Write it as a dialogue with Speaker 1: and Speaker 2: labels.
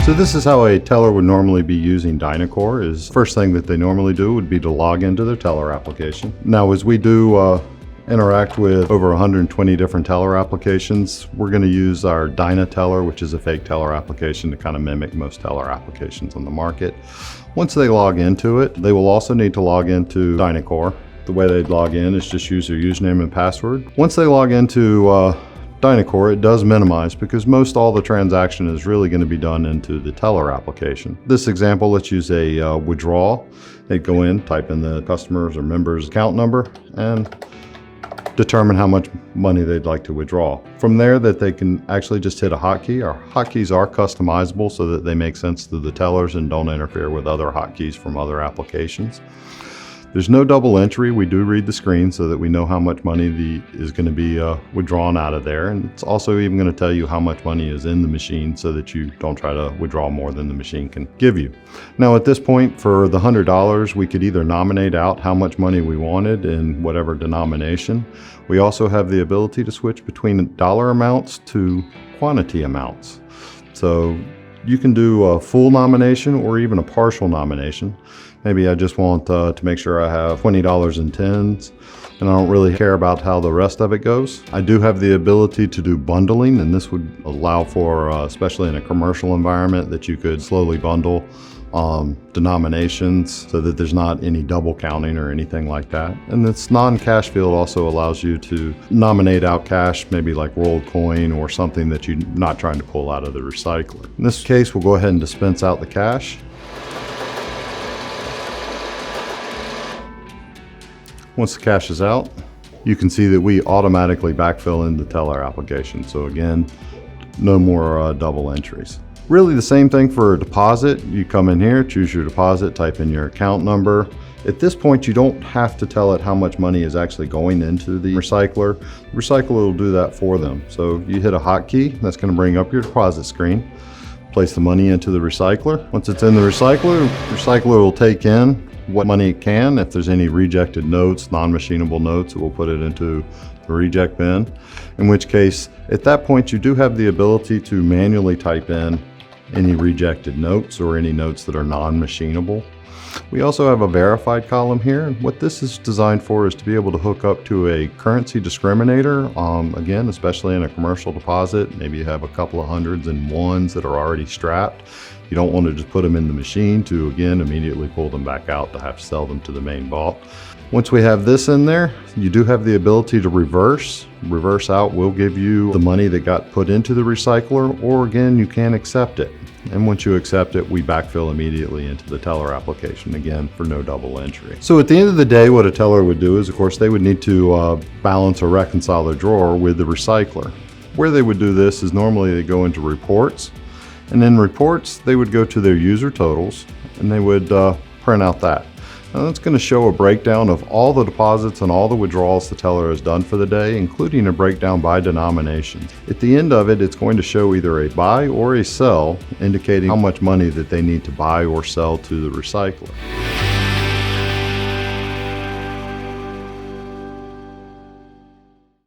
Speaker 1: So this is how a teller would normally be using DynaCore. Is first thing that they normally do would be to log into their teller application. Now as we do interact with over 120 different teller applications, we're going to use our DynaTeller, which is a fake teller application to kind of mimic most teller applications on the market. Once they log into it, they will also need to log into DynaCore. The way they'd log in is just use their username and password. Once they log into DynaCore, it does minimize because most all the transaction is really going to be done into the teller application. This example, let's use a withdrawal. They'd go in, type in the customer's or member's account number, and determine how much money they'd like to withdraw. From there, that they can actually just hit a hotkey. Our hotkeys are customizable so that they make sense to the tellers and don't interfere with other hotkeys from other applications. There's no double entry. We do read the screen so that we know how much money is going to be withdrawn out of there. And it's also even going to tell you how much money is in the machine so that you don't try to withdraw more than the machine can give you. Now at this point, for the $100, we could either nominate out how much money we wanted in whatever denomination. We also have the ability to switch between dollar amounts to quantity amounts. So you can do a full nomination or even a partial nomination. Maybe I just want to make sure I have $20 in tens, and I don't really care about how the rest of it goes. I do have the ability to do bundling, and this would allow for, especially in a commercial environment, that you could slowly bundle denominations so that there's not any double counting or anything like that. And this non-cash field also allows you to nominate out cash, maybe like rolled coin or something that you're not trying to pull out of the recycler. In this case, we'll go ahead and dispense out the cash. Once the cash is out, you can see that we automatically backfill in the teller application. So again, no more double entries. Really the same thing for a deposit. You come in here, choose your deposit, type in your account number. At this point, you don't have to tell it how much money is actually going into the recycler. The recycler will do that for them. So you hit a hotkey, that's going to bring up your deposit screen. Place the money into the recycler. Once it's in the recycler will take in what money it can. If there's any rejected notes, non-machinable notes, it will put it into the reject bin. In which case, at that point, you do have the ability to manually type in any rejected notes or any notes that are non-machinable. We also have a verified column here, and what this is designed for is to be able to hook up to a currency discriminator. Again, especially in a commercial deposit, maybe you have a couple of hundreds and ones that are already strapped. You don't want to just put them in the machine to, again, immediately pull them back out to have to sell them to the main vault. Once we have this in there, you do have the ability to reverse. Reverse out will give you the money that got put into the recycler, or again, you can accept it. And once you accept it, we backfill immediately into the teller application, again, for no double entry. So at the end of the day, what a teller would do is, of course, they would need to balance or reconcile their drawer with the recycler. Where they would do this is normally they go into reports, and in reports, they would go to their user totals, and they would print out that. Now that's going to show a breakdown of all the deposits and all the withdrawals the teller has done for the day, including a breakdown by denominations. At the end of it, it's going to show either a buy or a sell, indicating how much money that they need to buy or sell to the recycler.